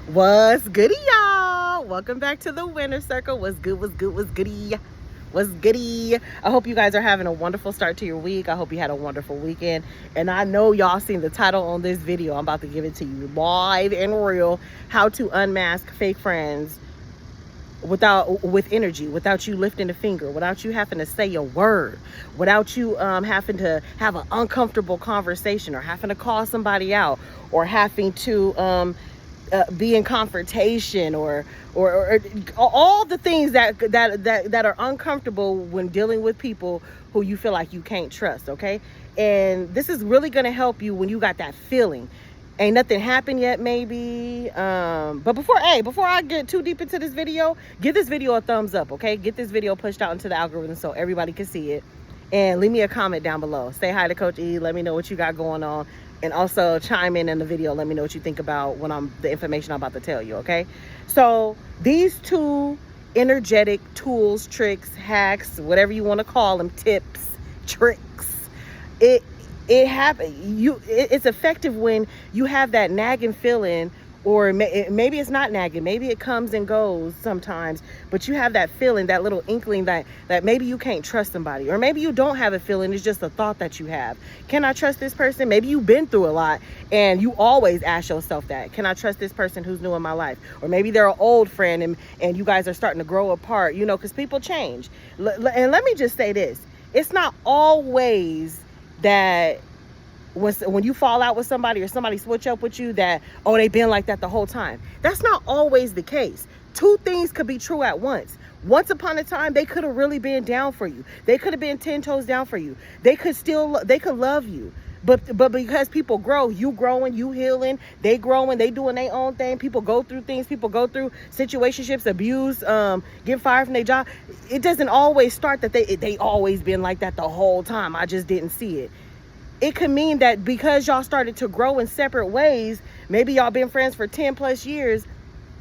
What's goody, y'all? Welcome back to the Winner Circle. What's good, what's good, what's goody? What's goody? I hope you guys are having a wonderful start to your week. I hope you had a wonderful weekend. And I know y'all seen the title on this video. I'm about to give it to you live and real. How to unmask fake friends with energy, without you lifting a finger, without you having to say a word, without you having to have an uncomfortable conversation, or having to call somebody out, or having to be in confrontation, or all the things that are uncomfortable when dealing with people who you feel like you can't trust. Okay, and this is really going to help you when you got that feeling. Ain't nothing happened yet, maybe. But before I get too deep into this video, give this video a thumbs up, okay? Get this video pushed out into the algorithm so everybody can see it. And leave me a comment down below. Say hi to Coach E. Let me know what you got going on. And also chime in the video. Let me know what you think about the information I'm about to tell you, okay? So these two energetic tools, tricks, hacks, whatever you want to call them, tips, tricks, it's effective when you have that nagging feeling, or maybe it's not nagging, maybe it comes and goes sometimes, but you have that feeling, that little inkling that maybe you can't trust somebody, or maybe you don't have a feeling, it's just a thought that you have. Can I trust this person? Maybe you've been through a lot and you always ask yourself that. Can I trust this person who's new in my life? Or maybe they're an old friend and you guys are starting to grow apart, because people change. And let me just say this, it's not always that when you fall out with somebody, or somebody switch up with you, that, oh, they've been like that the whole time. That's not always the case. Two things could be true at once. Once upon a time, they could have really been down for you. They could have been 10 toes down for you. They could love you. But because people grow, you growing, you healing, they growing, they doing their own thing. People go through things. People go through situationships, abuse, get fired from their job. It doesn't always start that they always been like that the whole time. I just didn't see it. It could mean that because y'all started to grow in separate ways, maybe y'all been friends for 10 plus years,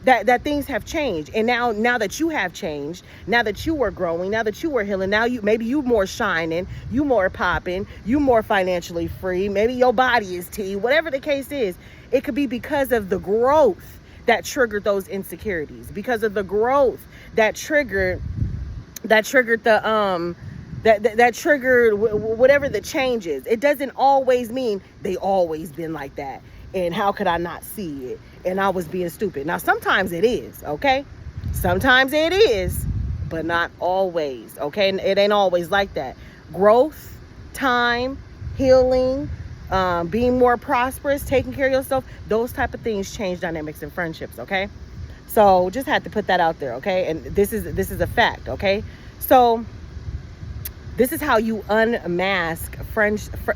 that things have changed. And now that you have changed, now that you were growing, now that you were healing, now maybe you more shining, you more popping, you more financially free, maybe your body is tea, whatever the case is, it could be because of the growth that triggered those insecurities, because of the growth that triggered that triggered whatever the change is. It doesn't always mean they always been like that. And how could I not see it? And I was being stupid. Now, sometimes it is, okay? Sometimes it is, but not always, okay? It ain't always like that. Growth, time, healing, being more prosperous, taking care of yourself, those type of things change dynamics in friendships, okay? So just had to put that out there, okay? And this is a fact, okay? So this is how you unmask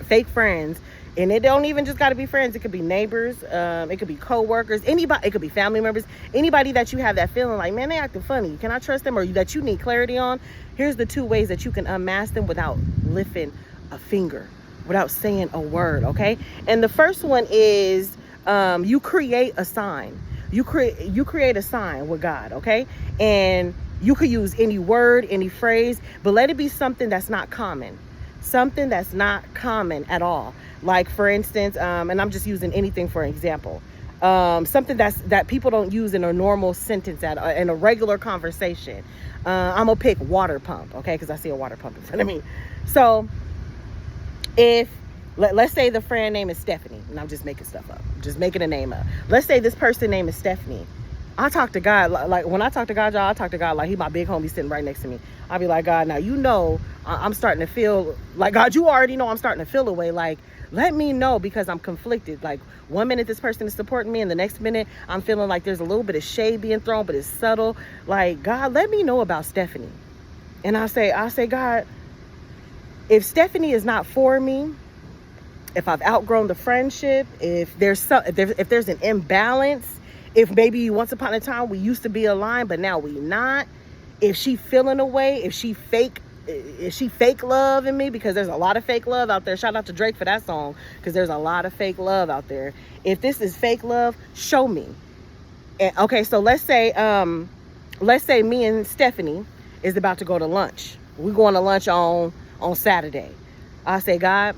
fake friends. And it don't even just got to be friends. It could be neighbors. It could be co-workers. Anybody. It could be family members. Anybody that you have that feeling like, man, they acting funny. Can I trust them? Or that you need clarity on. Here's the two ways that you can unmask them without lifting a finger, without saying a word, okay? And the first one is you create a sign. You create a sign with God, okay? And you could use any word, any phrase, but let it be something that's not common. Something that's not common at all. Like, for instance, and I'm just using anything for example, something that people don't use in a normal sentence in a regular conversation. I'm gonna pick water pump, okay? Because I see a water pump in front of me. So if let's say the friend name is Stephanie, and I'm just making stuff up, just making a name up. Let's say this person name is Stephanie. I talk to God, like when I talk to God, y'all, I talk to God like he my big homie sitting right next to me. I'll be like, God, now I'm starting to feel like, God, you already know I'm starting to feel a way. Like, let me know, because I'm conflicted. Like, one minute this person is supporting me, and the next minute I'm feeling like there's a little bit of shade being thrown, but it's subtle. Like, God, let me know about Stephanie. And I say, God, if Stephanie is not for me, if I've outgrown the friendship, if there's an imbalance, if maybe once upon a time we used to be aligned, but now we not. If she feeling away, if she fake loving me, because there's a lot of fake love out there. Shout out to Drake for that song, because there's a lot of fake love out there. If this is fake love, show me. And, okay, so let's say me and Stephanie is about to go to lunch. We're going to lunch on Saturday. I say, God,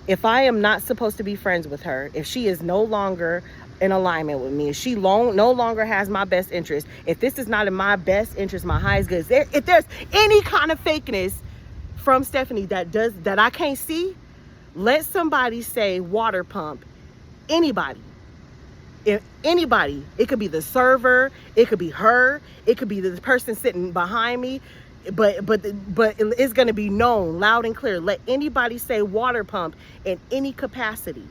if I am not supposed to be friends with her, if she is no longer in alignment with me. If she no longer has my best interest, if this is not in my best interest, my highest good, if there's any kind of fakeness from Stephanie that I can't see, let somebody say water pump. Anybody. If anybody, it could be the server, it could be her, it could be the person sitting behind me, but it's going to be known loud and clear. Let anybody say water pump in any capacity.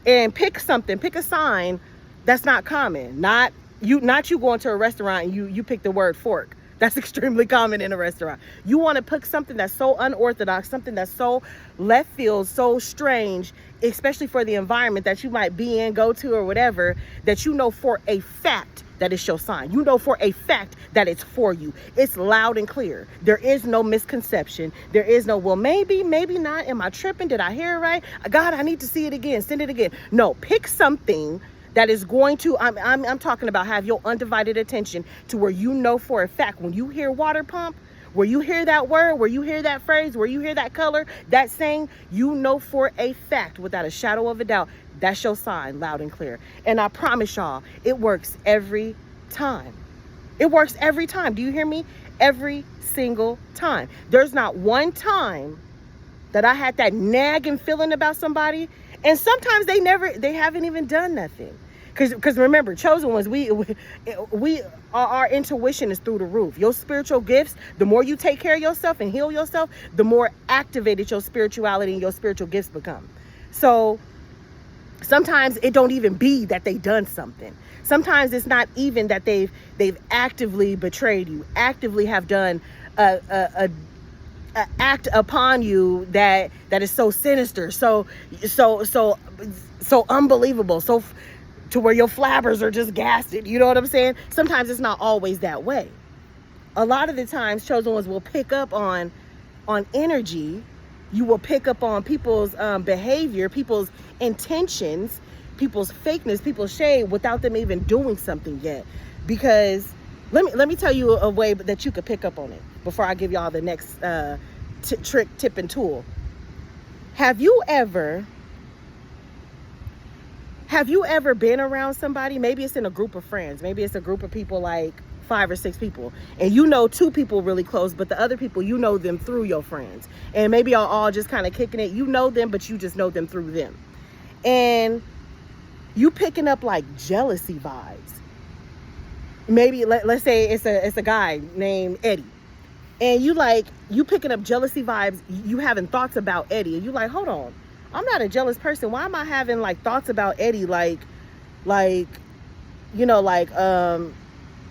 And pick a sign that's not common. Not you going to a restaurant and you pick the word fork. That's extremely common in a restaurant. You want to pick something that's so unorthodox, something that's so left field, so strange, especially for the environment that you might be in, go to, or whatever, that you know for a fact that it's your sign. You know for a fact that it's for you. It's loud and clear. There is no misconception. There is no, well, maybe not. Am I tripping? Did I hear it right? God, I need to see it again. Send it again. No, pick something that is going to, I'm talking about have your undivided attention to where you know for a fact when you hear water pump, where you hear that word, where you hear that phrase, where you hear that color, that saying, you know for a fact without a shadow of a doubt, that's your sign, loud and clear. And I promise y'all, it works every time. It works every time. Do you hear me? Every single time. There's not one time that I had that nagging feeling about somebody. And sometimes they haven't even done nothing. Because remember, chosen ones, our intuition is through the roof. Your spiritual gifts, the more you take care of yourself and heal yourself, the more activated your spirituality and your spiritual gifts become. So sometimes it don't even be that they done something. Sometimes it's not even that they've actively betrayed you, actively have done a act upon you that is so sinister, so unbelievable, so to where your flabbers are just gasted. You know what I'm saying? Sometimes it's not always that way. A lot of the times, chosen ones will pick up on energy. You will pick up on people's behavior, people's intentions, people's fakeness, people's shade without them even doing something yet. Because let me tell you a way that you could pick up on it before I give y'all the next trick, tip, and tool. Have you ever been around somebody? Maybe it's in a group of friends. Maybe it's a group of people, like 5 or 6 people, and you know 2 people really close, but the other people, you know them through your friends. And maybe y'all all just kind of kicking it. You know them, but you just know them through them. And you picking up like jealousy vibes. Maybe let's say it's a guy named Eddie. And you picking up jealousy vibes. You having thoughts about Eddie, and you like, hold on, I'm not a jealous person. Why am I having like thoughts about Eddie? Like, you know, like,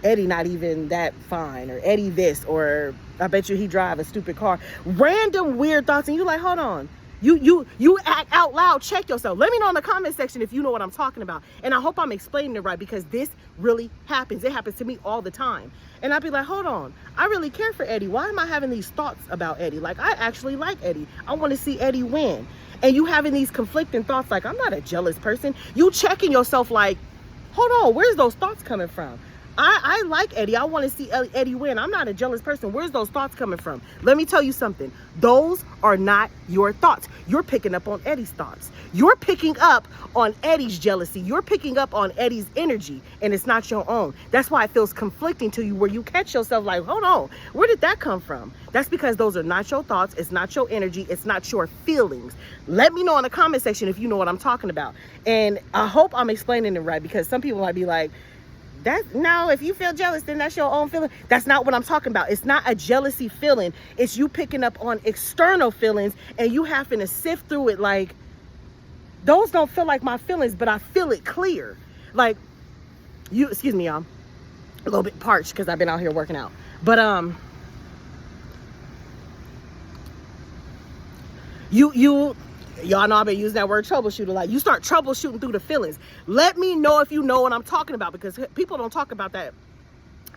Eddie not even that fine, or Eddie this, or I bet you he drive a stupid car. Random weird thoughts, and you like, hold on. You act out loud. Check yourself. Let me know in the comment section if you know what I'm talking about. And I hope I'm explaining it right, because this really happens. It happens to me all the time. And I'd be like, hold on, I really care for Eddie. Why am I having these thoughts about Eddie? Like, I actually like Eddie. I want to see Eddie win. And you having these conflicting thoughts, like, I'm not a jealous person. You checking yourself like, hold on, where's those thoughts coming from? I like Eddie. I want to see Eddie win. I'm not a jealous person. Where's those thoughts coming from? Let me tell you something. Those are not your thoughts. You're picking up on Eddie's thoughts. You're picking up on Eddie's jealousy. You're picking up on Eddie's energy, and it's not your own. That's why it feels conflicting to you, where you catch yourself like, hold on, where did that come from? That's because those are not your thoughts. It's not your energy. It's not your feelings. Let me know in the comment section if you know what I'm talking about. And I hope I'm explaining it right, because some people might be like, no, if you feel jealous, then that's your own feeling. That's not what I'm talking about. It's not a jealousy feeling. It's you picking up on external feelings, and you having to sift through it like, those don't feel like my feelings, but I feel it clear. Like, excuse me, y'all. A little bit parched because I've been out here working out. But y'all know I've been using that word troubleshooter. Like, you start troubleshooting through the feelings. Let me know if you know what I'm talking about, because people don't talk about that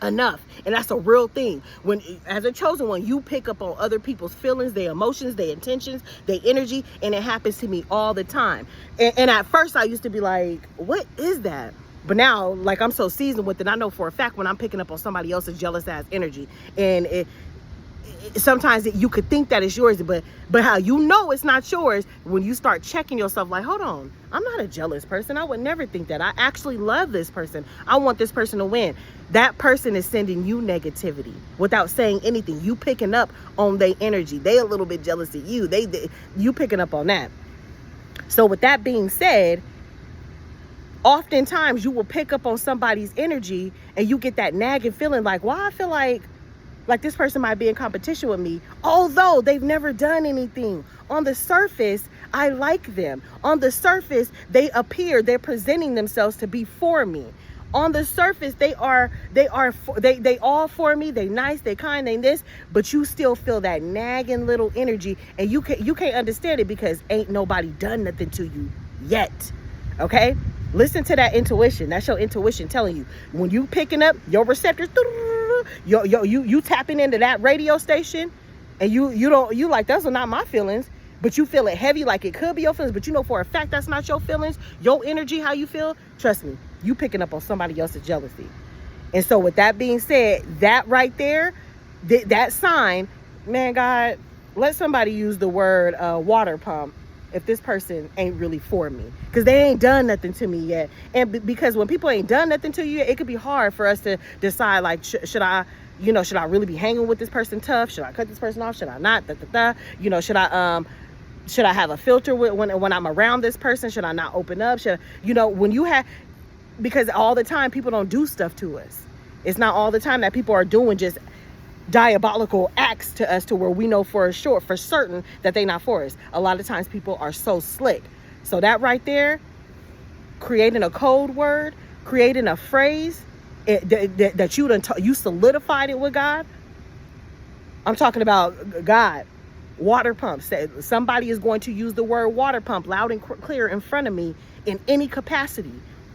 enough. And that's a real thing. When, as a chosen one, you pick up on other people's feelings, their emotions, their intentions, their energy. And it happens to me all the time. And at first I used to be like, what is that? But now, like, I'm so seasoned with it, I know for a fact when I'm picking up on somebody else's jealous ass energy, and sometimes you could think that it's yours, but how you know it's not yours when you start checking yourself like, hold on, I'm not a jealous person. I would never think that. I actually love this person. I want this person to win. That person is sending you negativity without saying anything. You picking up on their energy. They a little bit jealous of you. You picking up on that. So with that being said, oftentimes you will pick up on somebody's energy and you get that nagging feeling like, why I feel like this person might be in competition with me, although they've never done anything. On the surface, I like them. On the surface, they're presenting themselves to be for me. On the surface, they all for me. They nice, they kind, they this, but you still feel that nagging little energy, and you can't understand it because ain't nobody done nothing to you yet. Okay? Listen to that intuition. That's your intuition telling you. When you picking up your receptors, you tapping into that radio station, and you like, those are not my feelings, but you feel it heavy like it could be your feelings, but you know for a fact that's not your feelings, your energy, how you feel. Trust me, you picking up on somebody else's jealousy. And so with that being said, that right there, that sign, man, God, let somebody use the word water pump if this person ain't really for me, because they ain't done nothing to me yet. And because when people ain't done nothing to you yet, it could be hard for us to decide, like, should I really be hanging with this person tough? Should I cut this person off? Should I not? Should I have a filter when I'm around this person? Should I not open up? Because all the time people don't do stuff to us. It's not all the time that people are doing just diabolical acts to us to where we know for certain that they not for us. A lot of times people are so slick. So that right there, creating a code word, creating a phrase that you solidified it with God. I'm talking about God. Water pump. Somebody is going to use the word water pump loud and clear in front of me in any capacity.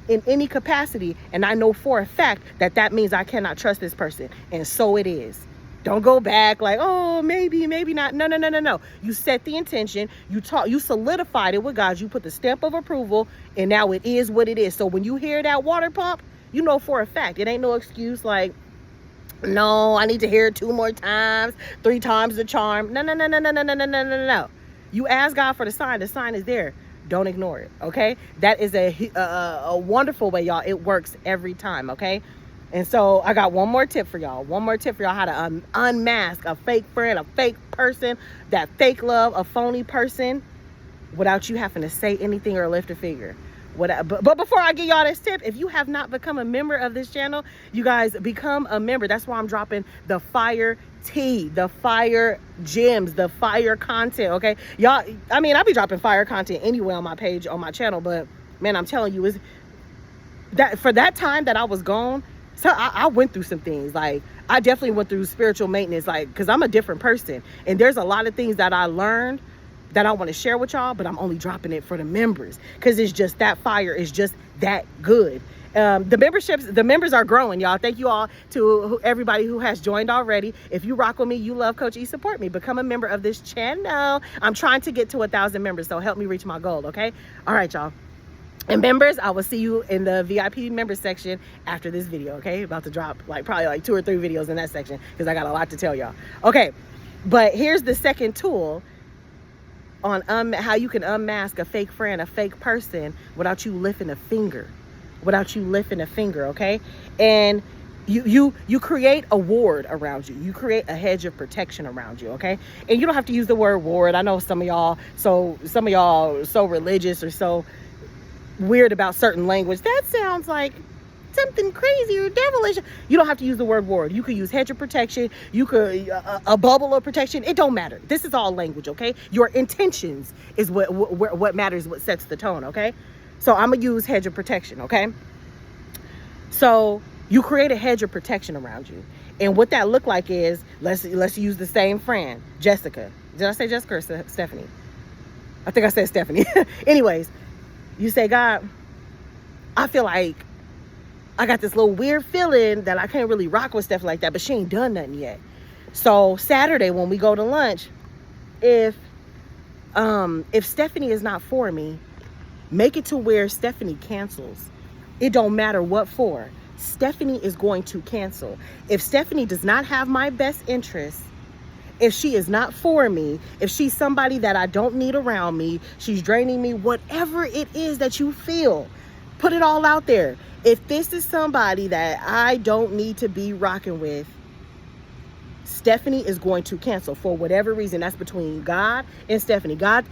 And I know for a fact that means I cannot trust this person. And so it is. Don't go back like, oh, maybe not. No. You set the intention. You solidified it with God. You put the stamp of approval, and now it is what it is. So when you hear that water pump, you know for a fact. It ain't no excuse like, no, I need to hear it 2 more times, 3 times the charm. No. You ask God for the sign. The sign is there. Don't ignore it, okay? That is a wonderful way, y'all. It works every time, okay? And so I got one more tip for y'all how to unmask a fake friend, a fake person, that fake love, a phony person, without you having to say anything or lift a finger. But before I give y'all this tip, if you have not become a member of this channel, you guys become a member. That's why I'm dropping the fire tea, the fire gems, the fire content, okay? Y'all, I mean, I be dropping fire content anyway on my page, on my channel, but man, I'm telling you, is that for that time that I was gone, so I went through some things. Like, I definitely went through spiritual maintenance, like, because I'm a different person. And there's a lot of things that I learned that I want to share with y'all, but I'm only dropping it for the members because it's just that fire is just that good. The members are growing, y'all. Thank you all to everybody who has joined already. If you rock with me, you love Coach E, support me. Become a member of this channel. I'm trying to get to 1,000 members, so help me reach my goal, okay? All right, y'all. And members, I will see you in the VIP members section after this video, okay? About to drop probably 2 or 3 videos in that section because I got a lot to tell y'all. Okay, but here's the second tool on how you can unmask a fake friend, a fake person, without you lifting a finger. Okay? And you create a ward around you. You create a hedge of protection around you, okay? And you don't have to use the word ward. I know some of y'all so religious or so weird about certain language. That sounds like something crazy or devilish. You don't have to use the word ward. You could use hedge of protection. You could a bubble of protection. It don't matter. This is all language, okay? Your intentions is what matters, what sets the tone, okay? So I'm gonna use hedge of protection, okay? So you create a hedge of protection around you, and what that look like is, let's use the same friend, Jessica. Did I say Jessica or Stephanie? I think I said Stephanie. Anyways, you say, God, I feel like I got this little weird feeling that I can't really rock with Steph like that, but she ain't done nothing yet. So Saturday when we go to lunch, if Stephanie is not for me, make it to where Stephanie cancels. It don't matter what for. Stephanie is going to cancel. If Stephanie does not have my best interest If she is not for me, if she's somebody that I don't need around me, she's draining me, whatever it is that you feel, put it all out there. If this is somebody that I don't need to be rocking with, Stephanie is going to cancel for whatever reason. That's between God and Stephanie. God,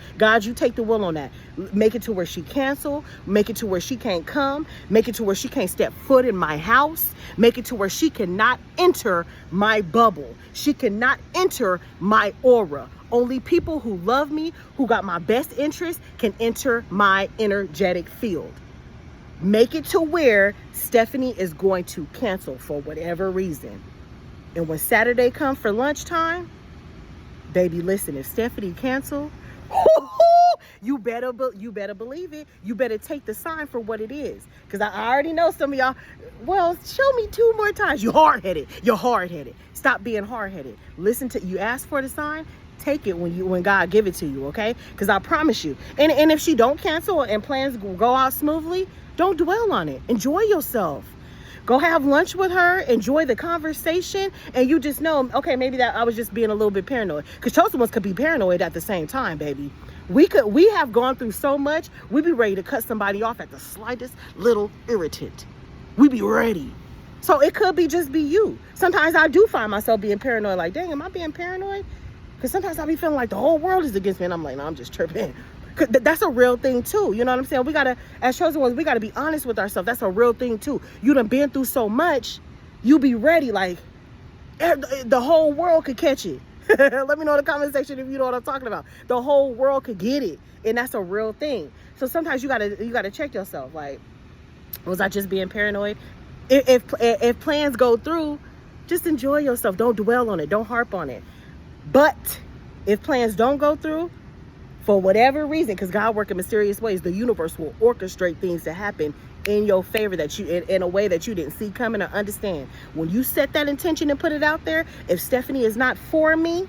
you take the will on that. Make it to where she cancel. Make it to where she can't come. Make it to where she can't step foot in my house. Make it to where she cannot enter my bubble. She cannot enter my aura. Only people who love me, who got my best interest, can enter my energetic field. Make it to where Stephanie is going to cancel for whatever reason. And when Saturday comes for lunchtime, baby, listen, if Stephanie cancel, you better believe it. You better take the sign for what it is. Because I already know some of y'all, well, show me 2 more times. You're hard-headed. Stop being hard-headed. Listen to, you ask for the sign, take it when God give it to you, okay? Because I promise you. And if she don't cancel and plans go out smoothly, don't dwell on it. Enjoy yourself. Go have lunch with her, enjoy the conversation, and you just know, okay, maybe that I was just being a little bit paranoid. Because chosen ones could be paranoid at the same time, baby. We have gone through so much, we be ready to cut somebody off at the slightest little irritant. We be ready. So it could just be you. Sometimes I do find myself being paranoid, like, dang, am I being paranoid? Because sometimes I be feeling like the whole world is against me, and I'm like, no, I'm just tripping. That's a real thing too. You know what I'm saying? We gotta, as chosen ones, we gotta be honest with ourselves. That's a real thing too. You done been through so much, you be ready. Like the whole world could catch it. Let me know in the comment section if you know what I'm talking about. The whole world could get it, and that's a real thing. So sometimes you gotta check yourself. Like, was I just being paranoid? If plans go through, just enjoy yourself. Don't dwell on it. Don't harp on it. But if plans don't go through, for whatever reason, because God works in mysterious ways, the universe will orchestrate things to happen in your favor that you in a way that you didn't see coming or understand. When you set that intention and put it out there, if Stephanie is not for me,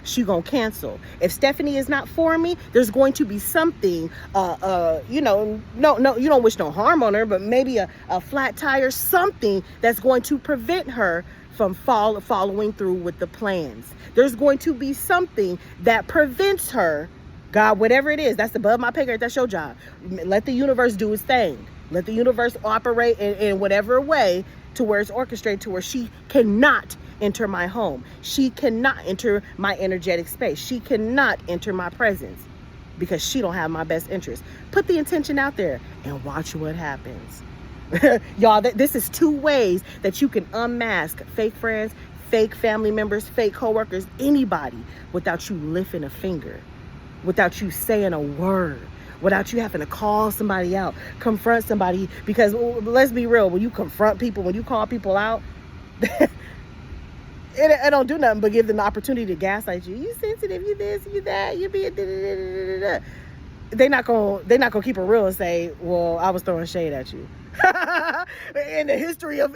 she gonna cancel. If Stephanie is not for me, there's going to be something, no, you don't wish no harm on her, but maybe a flat tire, something that's going to prevent her from following through with the plans. There's going to be something that prevents her. God, whatever it is, that's above my pay grade. That's your job. Let the universe do its thing. Let the universe operate in whatever way to where it's orchestrated to where she cannot enter my home. She cannot enter my energetic space. She cannot enter my presence because she don't have my best interest. Put the intention out there and watch what happens. Y'all, this is 2 ways that you can unmask fake friends, fake family members, fake coworkers, anybody, without you lifting a finger, without you saying a word, without you having to call somebody out, confront somebody. Because let's be real, when you confront people, when you call people out, it don't do nothing but give them the opportunity to gaslight you. You sensitive, you this, you that, you be a da-da-da-da-da-da. They're not gonna keep it real and say, well, I was throwing shade at you. In the history of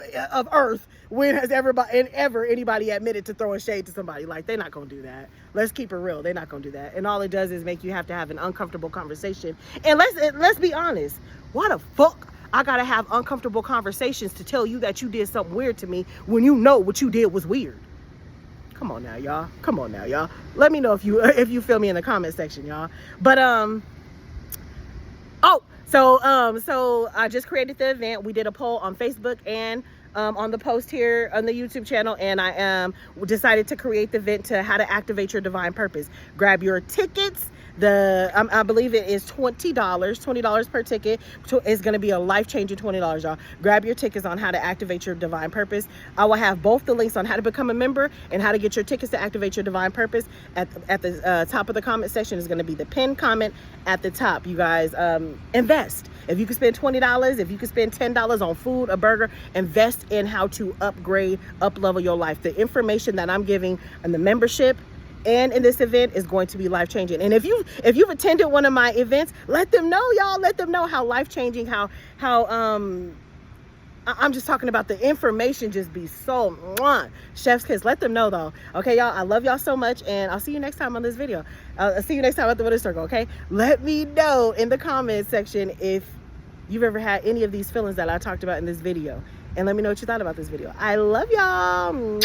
Earth, when has anybody admitted to throwing shade to somebody? Like, they're not gonna do that. Let's keep it real. They're not gonna do that. And all it does is make you have to have an uncomfortable conversation. And let's be honest. Why the fuck I gotta have uncomfortable conversations to tell you that you did something weird to me when you know what you did was weird? Come on now, y'all. Let me know if you feel me in the comment section, y'all. But so I just created the event. We did a poll on Facebook and on the post here on the YouTube channel, and I decided to create the event to how to activate your divine purpose. Grab your tickets. I believe it is $20 per ticket. It's going to be a life-changing $20, y'all. Grab your tickets on how to activate your divine purpose. I will have both the links on how to become a member and how to get your tickets to activate your divine purpose at the top of the comment section. Is going to be the pinned comment at the top. You guys invest. If you can spend $20, if you can spend $10 on food, a burger, invest in how to upgrade, up-level your life. The information that I'm giving in the membership and in this event is going to be life-changing. And if you've attended one of my events, let them know, y'all. Let them know how life-changing, how I'm just talking about the information just be so chef's kiss. Let them know though. Okay, y'all, I love y'all so much, and I'll see you next time on this video. I'll see you next time at the Winter Circle, okay? Let me know in the comment section if you've ever had any of these feelings that I talked about in this video, and let me know what you thought about this video. I love y'all.